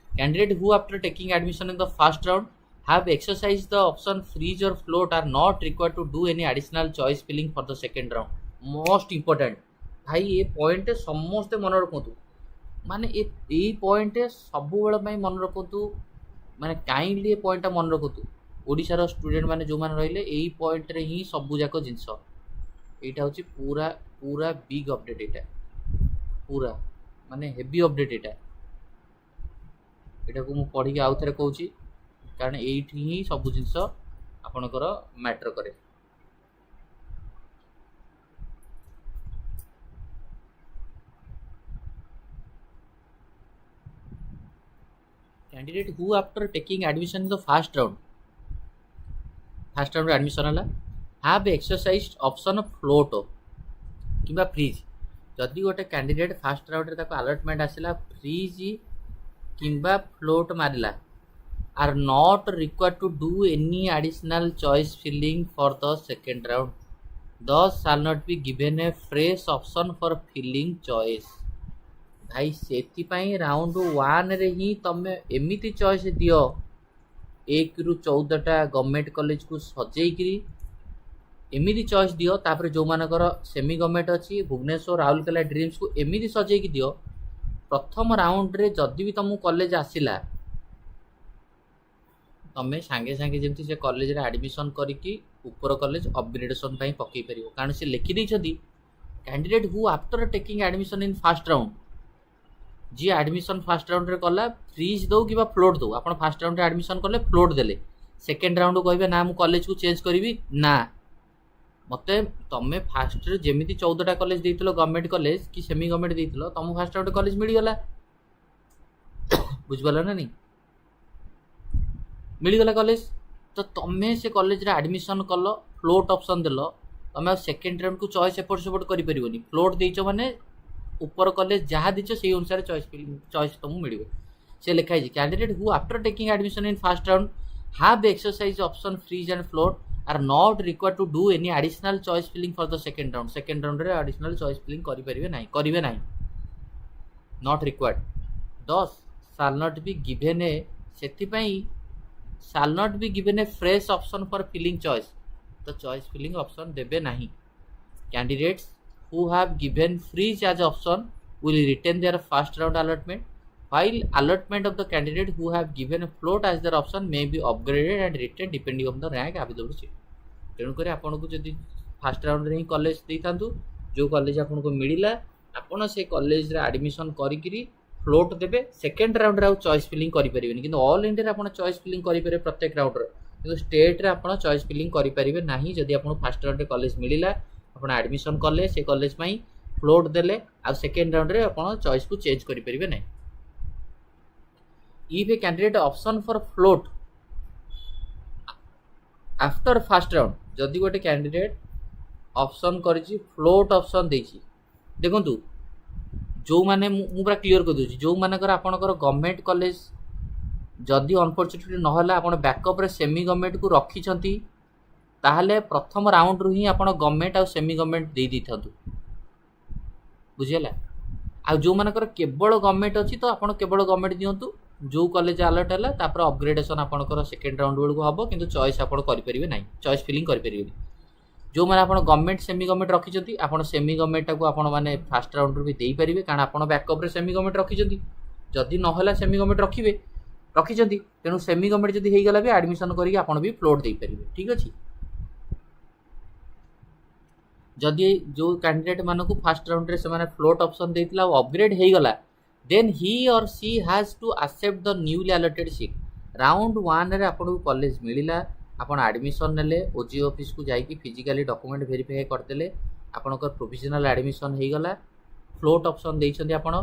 candidate who after taking admission in the first round have exercised the option freeze or float are not required to do any additional choice filling for the second round most important भाई ये point समस्ते मन रखतु माने ए point सब बेले पई मन रखतु माने काइंडली ये पॉइंट मन रखतु ओडिसा रो स्टूडेंट माने जो माने रहिले एई पॉइंट रे ही सब जाको जिंस एटा होची पूरा पूरा बिग अपडेट एटा पूरा माने हेवी अपडेट एटा एटा को मु पढी के आउ थरे कहूची कारण एठी ही सब जिंस आपनकर मैटर करे candidate who after taking admission in the first round admission हला हैव एक्सरसाइज्ड ऑप्शन फ्लोट किबा फ्रीज जदि गोटे कैंडिडेट फर्स्ट राउंड रे ताको अलॉटमेंट आसिला फ्रीज किबा फ्लोट मारिला are not required to do any additional choice filling for the second round thus shall not be given a fresh option for filling choice भाई सेति पई राउंड 1 रे ही तमे एमिति चॉइस दियो 1 रु 14 टा गवर्नमेंट कॉलेज को सजेई करी एमिति चॉइस दियो तापर जो मानकर सेमी गवर्नमेंट अछि भुवनेश्वर राउरकेला ड्रीम्स को एमिति सजेई की दियो प्रथम राउंड रे जदि भी तुम कॉलेज आसिला तमें सांगे सांगे जमती से कॉलेज रे एडमिशन करिकी ऊपर कॉलेज अपग्रेडेशन पई पकई परियो कारण से लिखि दै छथि candidate who after taking admission in first round जी एडमिशन फर्स्ट राउंड रे कला फ्रीज दो किबा फ्लोट दो आपण फर्स्ट राउंड रे एडमिशन करले फ्लोट देले सेकंड राउंड कहबे ना मु कॉलेज को चेंज करबी ना मते तमे फर्स्ट रे जेमिति 14 टा कॉलेज देइतलो गवर्नमेंट कॉलेज कि सेमी गवर्नमेंट देइतलो तम फर्स्ट राउंड कॉलेज मिली गला बुझबला ना नहीं मिलगला कॉलेज तो तुम्हें से कॉलेज रे एडमिशन कल फ्लोट ऑप्शन देल तुम सेकेंड राउंड को चॉइस एपट सेपट कर परिबनी फ्लोट देइछ माने ऊपर कॉलेज जहाँ दीच से अनुसार चॉइस तुमको मिल से लिखाई candidate who after taking admission in first round have exercise option freeze and float are not required to do any additional choice filling for the second round रे एडिशनल चॉइस फिलिंग करिवे नाही not required this shall not be given a सेति पई shall not be given a fresh option for filling choice the choice filling option debe nahi candidates who have given freeze as option will retain their first round allotment while allotment of the candidate who have given a float as their option may be upgraded and retained depending on the rank available seat तेणु करी आपन को जदी first round रे ही college देइथांतु जो college आपन को मिलिला आपन से कॉलेज रे एडमिशन करी करी फ्लोट देबे सेकेंड राउंड रे चॉइस फिलिंग करि परिबेनी किंतु ऑल इंडिया रे आपण चॉइस फिलिंग करि परिबे प्रत्येक राउंड रे किंतु स्टेट रे आपण चॉइस फिलिंग करि परिबे नाही जदी आपण फर्स्ट राउंड रे कॉलेज मिलिला आपण एडमिशन करले से कॉलेज पई फ्लोट देले आ सेकेंड राउंड रे आपण चॉइस को चेंज करि परिबे नै। If a candidate option for float after first round, जदि गोटे कैंडिडेट ऑप्शन करिछि फ्लोट ऑप्शन देछि, देखंतु जो माने मु पूरा क्लियर कर दूची, जो मानकर आपनकर गवर्नमेंट कॉलेज जदि अनफॉर्चुनेटली न होला आपण बैकअप रे सेमी गवर्नमेंट को रखी छंती, ताहले प्रथम राउंड रु ही आपण गवर्नमेंट आ सेमी गवर्नमेंट दे दी थांतु, बुझियला। आ जो मानकर केवल गवर्नमेंट अछि तो आपण केवल गवर्नमेंट दियंतु, जो कॉलेज अलर्ट हला तापर अपग्रेडेशन आपनकर सेकंड राउंड बेल को हबो, किंतु चॉइस आपण करि परिबे नै, चॉइस फिलिंग करि परिबे। जो माने आपण गवर्नमेंट सेमी गवर्नमेंट रखी छंती, आपण सेमी गवर्नमेंट को आपण माने फर्स्ट राउंड रु भी देई परिबे, कारण आपण बैकअप रे सेमी गवर्नमेंट रखी छंती। जदि न होला सेमी गवर्नमेंट रखी छंती, तेनु सेमी गवर्नमेंट जदि हेई गला भी एडमिशन करी आपण भी फ्लोट देई परिबे, ठीक अछि। जदि जो कैंडिडेट मानकु फर्स्ट राउंड रे से माने फ्लोट ऑप्शन देइतिला ओ अपग्रेड हेई गला, then he or she has to accept the newly allotted seat. Round 1 रे आपण कॉलेज मिलिला, आपण एडमिशन नेले, ओजी ऑफिस को जाइकी फिजिकली डॉक्यूमेंट वेरीफाई करदेले, आपनकर प्रोविजनल एडमिशन हेई गला, फ्लोट ऑप्शन देइछन्ती। आपण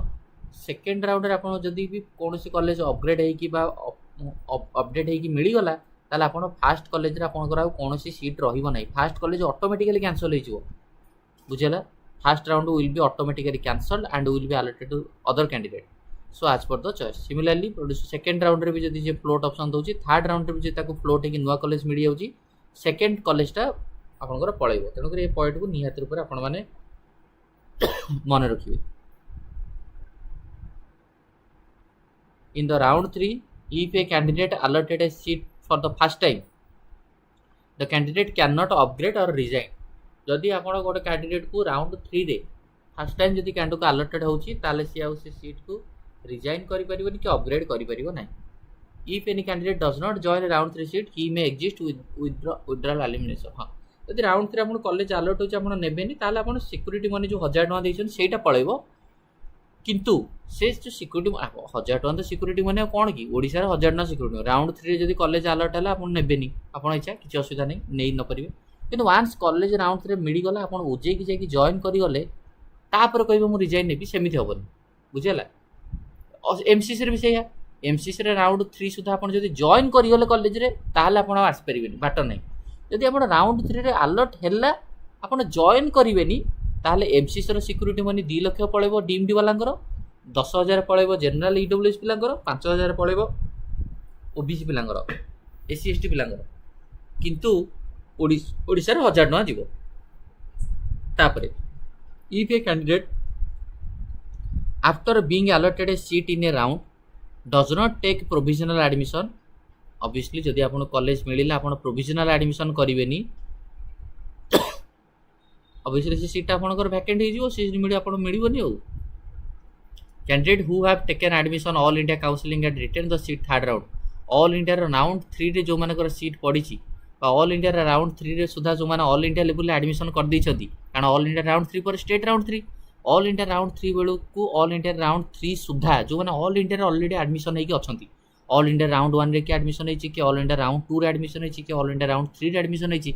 सेकंड राउंड रे आपण जदि भी कोनोसी कॉलेज अपग्रेड हेई बा अपडेट हेई मिली गला, ताले आपण फर्स्ट कॉलेज रे आपनकर आ कोनोसी सीट रहिबो नै, फर्स्ट कॉलेज ऑटोमेटिकली कैंसिल हेई जिवो, बुझियला। First round will be automatically cancelled and will be allotted to other candidate, so as per the choice. Similarly second round रे भी जदि जे फ्लोट ऑप्शन दोची, थर्ड राउंड रे भी जे ताको फ्लोट हेकी नुवा कॉलेज मिली जाउची, सेकंड कॉलेजटा आपनकर पळैबो। तेनो कर ए पॉइंट को निहात रूप रे आपण माने मन रखिबे। In the round 3, if a candidate allotted a seat for the first time, the candidate cannot upgrade or resign। जदि आपण गोटे कैंडिडेट को राउंड 3 रे फर्स्ट टाइम जदि कैंडिडेट को अलॉटेड होची, ताले सी आउ से सीट को रिजाइन करि परिबोनी कि अपग्रेड करि परिबो नै। If any candidate does not join round 3 seat, he may exist withdrawal elimination. हां, जदि राउंड 3 आपण कॉलेज अलॉट होची आपण नेबेनी, ताले आपण सिक्योरिटी मनी जो 1000 टका देइछन सेटा पळैबो, किंतु से जो सिक्योरिटी 1000 टका तो सिक्योरिटी मनी कोन की ओडिसा रे 1000 टका सिक्योरिटी। राउंड 3 रे जदि कॉलेज अलॉट हला आपण नेबेनी, आपण इच्छा किछि असुविधा नै, नै न परिबे। किंतु वांस कॉलेज राउंड 3 मिली गला, आपण ओजे की जाकी जॉइन करि गले, तापर कहबो मु रिजाइन नेबी, सेमिथि होबनी, बुझियला। एमसीसी रे भी सेया, एमसीसी रे राउंड 3 सुधा आपण जदि जॉइन करि गले कॉलेज रे, ताले आपण आस परिबेनी, बाट नै। जदि आपण राउंड 3 रे अलॉट हेला, आपण जॉइन करिवेनी, ताले एमसीसी रो सिक्योरिटी मनी 2 लाख पळेबो डीएमडी वालांकर, 10,000 पळेबो जनरल ईडब्ल्यूएस पिलांकर, 5,000 पळेबो ओबीसी पिलांकर, एससी एसटी पिलांकर, किंतु ओडिसा रे 1000 टका जीवो। तापरे if a candidate after being allotted a seat in a round does not take provisional admission, obviously जदि आपण कॉलेज मिलिला आपण प्रोविजनल एडमिशन करिवेनी, ऑब्वियसली से सीट आपनकर वैकेंट हे जिवो, सीट मिली आपण मिलिबोनी। हो candidate who have taken admission all India counselling and retain the seat third round, all India round 3 रे जो मानकर सीट पड़ीची, ऑल इंडिया राउंड 3 रे सुधा जो माने ऑल इंडिया लेवल एडमिशन कर दी छथि, कारण ऑल इंडिया राउंड 3 पर state round 3, all India round 3 बेलू को ऑल इंडिया राउंड 3 सुधा जो माने ऑल इंडिया रे ऑलरेडी एडमिशन हेकी अछंती, ऑल इंडिया राउंड 1 रे के एडमिशन हेची कि ऑल इंडिया राउंड 2 रे एडमिशन हेची कि ऑल इंडिया राउंड 3 रे एडमिशन हेची,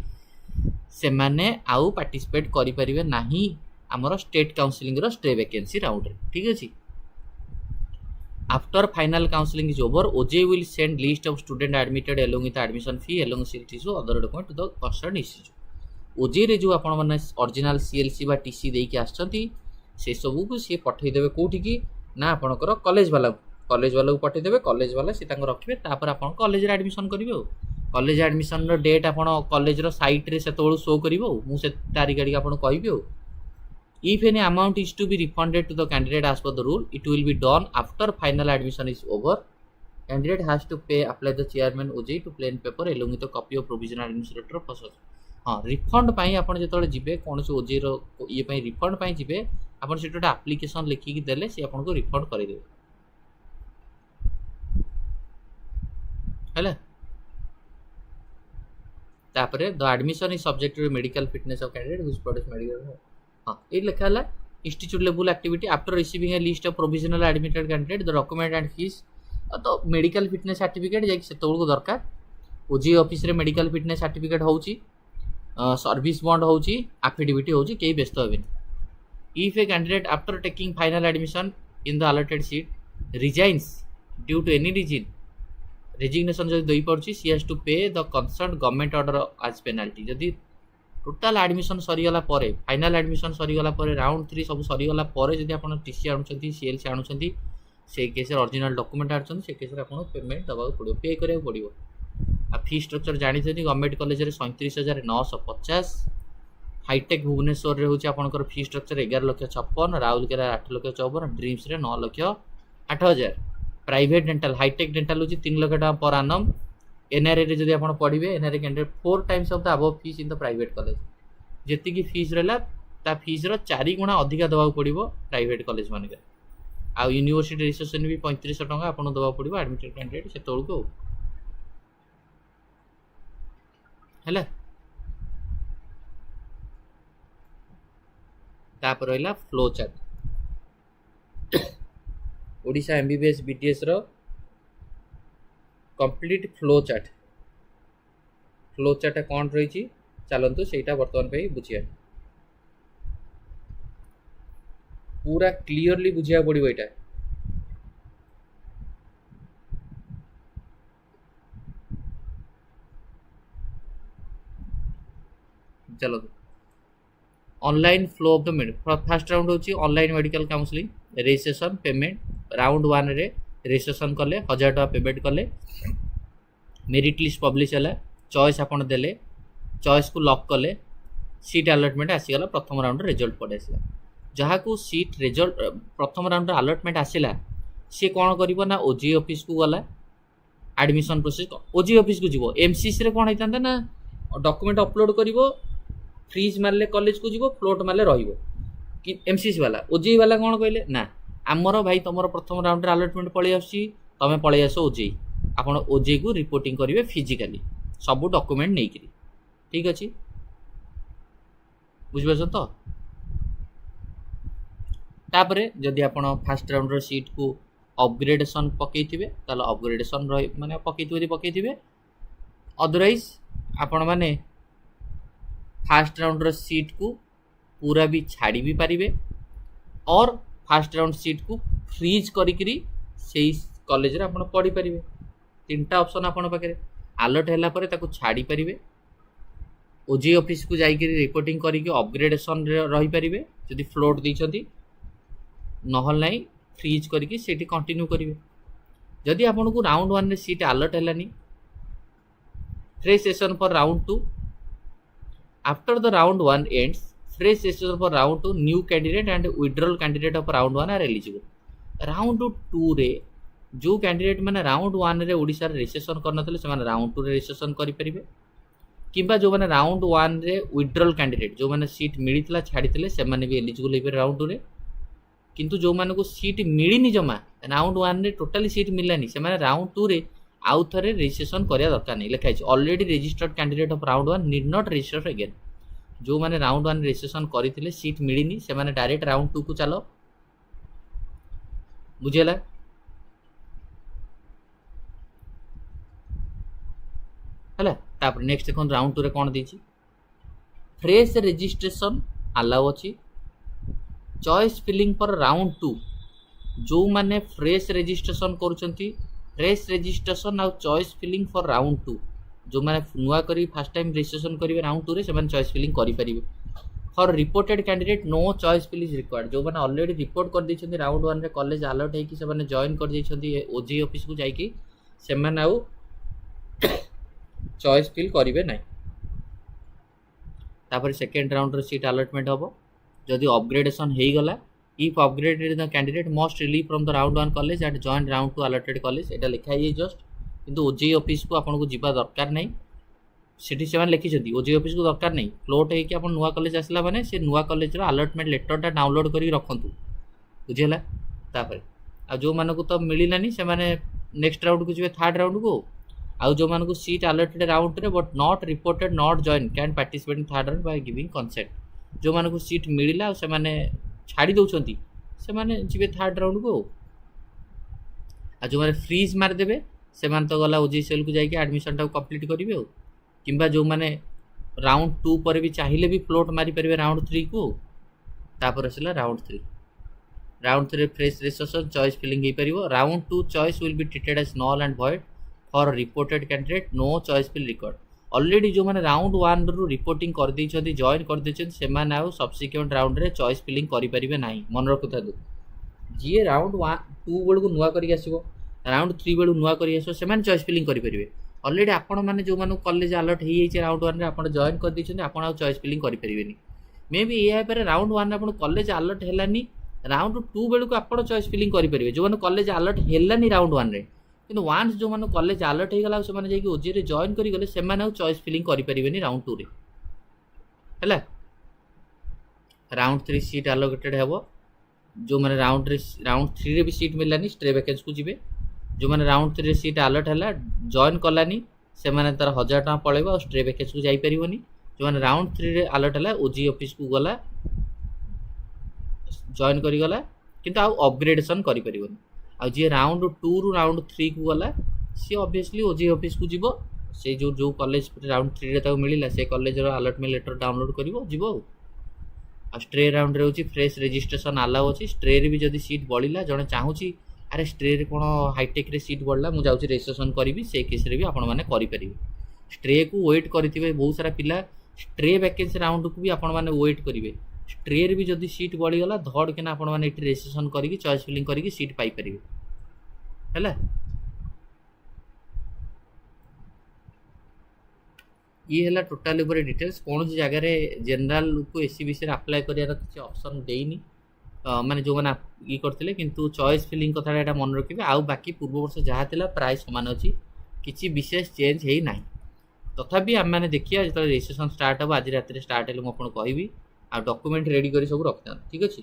से माने आउ पार्टिसिपेट करि परिबे नाही हमर स्टेट काउंसलिंग रो स्टे वैकेंसी राउंड रे, ठीक अछि। After final counseling is over, OJ will send list of student admitted along with admission fee along CLC so other document to the concerned institute। OJ रे जो आपण माने original CLC बा TC देई के आछंती, से सब को से पठै देबे कोठी की ना आपनकर कॉलेज वाला को पठै देबे, कॉलेज वाला से तांग रखिबे, तापर आपण कॉलेज रे एडमिशन करिवो। कॉलेज एडमिशन रो डेट आपण कॉलेज रो साइट रे सेतोळ शो करिवो, मु से तारीख गाडी आपण कहबियो। If any amount is to be refunded to the candidate as per the rule, it will be done after final admission is over। Candidate has to pay apply the chairman OJ to plain paper along with a copy of provisional administrator process। हाँ, refund पाई आपण जेतोळे जिबे कोनसे OJ रो ये पाई refund पाई जिबे, आपण सेटोटा application लिखि कि देले से आपण को रिफंड करि देबे, हैला। तापरे the admission is subject to medical fitness of candidate which produce medical. हाँ, ये लिखा है institute level activity after receiving a list of provisional admitted candidate the document and fees, तो मेडिकल फिटनेस सर्टिफिकेट जाई सेतोळ को दरकार। ओजी ऑफिस रे मेडिकल फिटनेस सर्टिफिकेट होउची, सर्विस बॉन्ड होउची, एफिडेविट होउची, केही व्यस्त हेबेनी। If a candidate after taking final admission in the allotted seat resigns due to any reason, resignation जब दे पड़ुछि, she has to pay the concerned government order as penalty. जदि total admission सरीगला परे, final admission सरीगला परे, round 3 सब सरीगला परे जदि आपण TC आणुछंती, CLC आणुछंती, से case रे ओरिजिनल डॉक्यूमेंट आणुछंती, से केस रे आपण पेमेंट दबाउ पड़ियो, पे करियो पड़ियो। आ फी स्ट्रक्चर जानि छथि गवर्नमेंट कॉलेज रे 37950, हाईटेक भुवनेश्वर रे होछि आपनकर फी स्ट्रक्चर 11,56,000, राउरकेला 8,54,000, ड्रीम्स रे 9,08,000। प्राइवेट डेंटल हाईटेक डेंटल होछि 3 लाख टका पर एनम। एनआरए रे जदि आपण पढ़िबे, NRA candidate 4 times of the above fees in the private college, जेति की फीस रहला ता फीस रो 4 गुणा अधिका दबाउ पड़िबो प्राइवेट कॉलेज माने के। आ यूनिवर्सिटी रजिस्ट्रेशन भी 3500 टका आपण दबाउ पड़िबो एडमिटेड कैंडिडेट से तोळको हैला। तापर रहला flow chart, Odisha MBBS BDS रो कंप्लीट फ्लो चार्ट कौन रही चलतु से बर्तमान पे बुझिया, पूरा क्लीयरली बुझिया पड़ो यहाँ। चलो online flow of the first round होची online medical counselling, registration payment. Round 1 रे रजिस्ट्रेशन कले 1000 टका पेमेंट कले, मेरिट लिस्ट पब्लिश है, चॉइस आपन देले, चॉइस को लॉक कले, सीट अलॉटमेंट आसीगला। प्रथम राउंड रिजल्ट पड़े आसला, जहाँ को सीट रिजल्ट प्रथम राउंड अलॉटमेंट आसला, सी कौन करिवो ना ओजी ऑफिस को गला, एडमिशन प्रोसेस ओजी ऑफिस को जीवो। एमसीसी रे कौन होता ना डॉक्यूमेंट अपलोड करिवो, फ्रीज मारले कॉलेज को जीवो, फ्लोट मारले रहिवो। कि एमसीसी वाला ओजी वाला कौन कहले ना आमर भाई तुमर प्रथम राउंड रे अलॉटमेंट पळै आसी, तमे पळै आसो ओजी, आपण ओजे को रिपोर्टिंग करिवे फिजिकली सब डॉक्यूमेंट नहीं करी। ठीक अच्छे बुझिपारछ तो। तापरे जदि आपण फास्ट राउंड रो सीट को अपग्रेडेशन पकईथिबे ताले अपग्रेडेशन रही माने पकईथिबे, अदरवाइज आपण माने फास्ट राउंड रो सीट को पूरा भी छाड़ी भी पारिबे, और फास्ट राउंड सीट को फ्रीज करिकरी सेही कॉलेज रे आपण पढ़ी पारिबे। 3टा ऑप्शन आपण पाखे अलर्ट हैला परे ताको छाड़ी पारिबे, ओजी ऑफिस को जाइकरी रिपोर्टिंग करिके अपग्रेडेशन रही पारिबे जदि फ्लोट दैछंती, नहल नाही फ्रीज करिके सेठी कंटिन्यू करिवे। जदि आपण को राउंड 1 रे सीट अलर्ट हैलानी, fresh session for round 2 after the round 1 ends, fresh session for round 2 new candidate and withdrawal candidate of round 1 are eligible. Round 2 रे जो कैंडिडेट मैंने राउंड 1 रे ओडिशा रे रजिस्ट्रेशन करनथले से माने राउंड 2 रे रजिस्ट्रेशन करि परिबे, किंबा जो माने राउंड 1 रे विथड्रॉल कैंडिडेट जो माने सीट मिलितला छाड़ीथिले से माने भी एलिजिबल हेबे राउंड 2 रे। किंतु जो माने को सीट मिलिनी जमा राउंड 1 रे टोटली सीट मिलानी, से माने राउंड 2 रे आउ थरे रजिस्ट्रेशन करिया दरकार नहीं। लिखा है already registered candidate of round 1 need not register again. जो माने राउंड 1 रजिस्ट्रेशन करथिले सीट मिलिनी, से माने डायरेक्ट राउंड 2 को चलो। बुझेला है। तापर नेक्स्ट देखो राउंड 2 रे कौन देछि, फ्रेश रजिस्ट्रेशन अलाउ अछि, चॉइस फिलिंग फॉर राउंड 2 जो माने फ्रेश रजिस्ट्रेशन करूछंती, फ्रेश रजिस्ट्रेशन आ चॉइस फिलिंग फॉर राउंड 2 जो माने नुआ करी फर्स्ट टाइम रजिस्ट्रेशन करिवे राउंड 2 रे से माने चॉइस फिलिंग करि परिबे। For reported candidate no choice fill is required, जो माने ऑलरेडी रिपोर्ट कर दैछंती राउंड 1 रे कॉलेज अलर्ट है कि से माने जॉइन कर दैछंती ओजी ऑफिस को जाई कि से माने आउ चॉइस फिल करिवे नै। तापर सेकंड राउंड रे सीट अलॉटमेंट होबो, जदि अपग्रेडेशन हेई गला, if upgraded the candidate must relieve from the round 1 college and join round 2 allotted college. एटा लिखा है जस्ट, किंतु ओजी ऑफिस को आपन को जिबा दरकार नै, सेठी से लिखी ओजी ऑफिस को दरकार नहीं। फ्लोट है कि आप नुआ कॉलेज आसला माने से नुआ कॉलेज अलॉटमेंट लेटरटा डाउनलोड करी रखंतु। बुझेला। तापर आ जो मानको तो मिलिलानी से माने नेक्स्ट राउंड को जिवे थर्ड राउंड को, आ जो मानको सीट अलॉटेड राउंड रे but not reported not join can participate in third round by giving consent. जो मानको सीट मिलिला से माने छाड़ी दउछंती से माने जिवे थर्ड राउंड को, आ जो माने फ्रीज मार देबे से माने तो गला ओजी सेल को जाई के एडमिशन टा कंप्लीट करिवे। किंबा जो माने राउंड 2 पर भी चाहिए भी फ्लोट मारी परिवे राउंड 3 को, तापर आसला round 3 round 3 fresh registration choice filling हो पारिबो round 2 choice will be treated as null and void for reported candidate no choice fill record already जो मैंने राउंड 1 रु रिपोर्टिंग कर दी जॉइन कर देछन से माने आउ सब्सिक्वेंट राउंड रे चॉइस फिलिंग करि परिबे नाही मन रखुता जी राउंड 2 बेलू को नुआ करी आसीबो राउंड 3 बेलू नुआ करी आसीबो से माने चॉइस फिलिंग करि परिबे ऑलरेडी आपण माने जो मानु कॉलेज अलर्ट हे जाइछे राउंड 1 रे आपण जॉइन कर दिछन आपण आउ चॉइस फिलिंग करि परिबेनी मे बी ये पर राउंड 1 रे आपण कॉलेज अलर्ट हेलानी राउंड 2 बेलू को आपण चॉइस फिलिंग करि परिबे जो मानु कॉलेज अलर्ट हेलानी राउंड 1 रे किंतु वांस जो मानु कॉलेज अलर्ट हे गला से माने जाई कि ओजी रे जॉइन करि गले से माने चॉइस फिलिंग करि परिबेनी राउंड 2 रे हला राउंड 3 सीट एलोकेटेड हेबो जो मैंने राउंड 3 रे भी सीट मिलानी स्ट्रे वैकेंसी को जीवे जो मैंने राउंड 3 रे सीट अलर्ट हैला जॉइन कलानी से माने तार 1000 टका पळेबो और स्ट्रे वैकेंसी को जाई परिबोनी जो मैंने राउंड 3 रे अलर्ट हैला ओजी ऑफिस को गला जॉइन करी गला किंतु आ अपग्रेडेशन करि परिबोनी आ जे राउंड 2 रु राउंड 3 को गला सी ऑब्वियसली ओजी ऑफिस को जीवो से जो कॉलेज राउंड 3 रे ताको मिलिला से कॉलेज रो अलॉटमेंट लेटर डाउनलोड करिवो जीवो आ स्ट्रे राउंड रे होची फ्रेश रजिस्ट्रेशन अलाउ अछि स्ट्रे रे भी जदी सीट बळिला जणे चाहूची अरे स्ट्रे रे कोन हाईटेक रे सीट बळला मु जाउची रजिस्ट्रेशन करबी से केस रे भी आपण माने करि परिबे स्ट्रे को वेट करथिबे बहुत सारा पिला स्ट्रे वैकेंसी राउंड को भी आपण माने वेट करिवे स्ट्रे रे भी जदी सीट बळी गला धड़ केना आपण माने इट रजिस्ट्रेशन करिकि चॉइस फिलिंग करिकि सीट पाई परिबे हैला ये है टोटाल ऊपर डिटेल्स कौन सी जगह रे जनरल को एससीबी से अप्लाई करियार किसी ऑप्शन देइनी माने जो माने ये करथिले किंतु चॉइस फिलिंग कथा एटा मन रखिबे आउ बाकी पूर्व वर्ष जहा थिला प्राय समान अछि किछि विशेष चेंज हेई नाही तथापि हम माने देखिया जत रजिस्ट्रेशन स्टार्ट हो आज रात रे स्टार्ट हेले म आपन कहबी आ डॉक्यूमेंट रेडी करी सब रखता ठीक अछि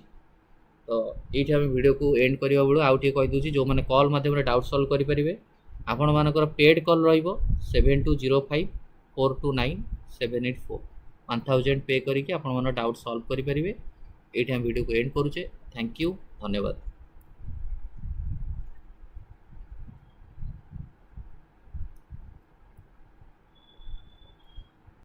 तो एठी हम वीडियो को एंड करिवा बळो आउ ठी कहि दोछि जो माने कॉल माध्यम रे डाउट सॉल्व करि परिबे आपण मानकर पेड कॉल रहिबो 7205 429 784 1000 पे करके आपण मन डाउट सॉल्व करि परिबे एठी हम वीडियो को एंड करूचे थैंक यू धन्यवाद।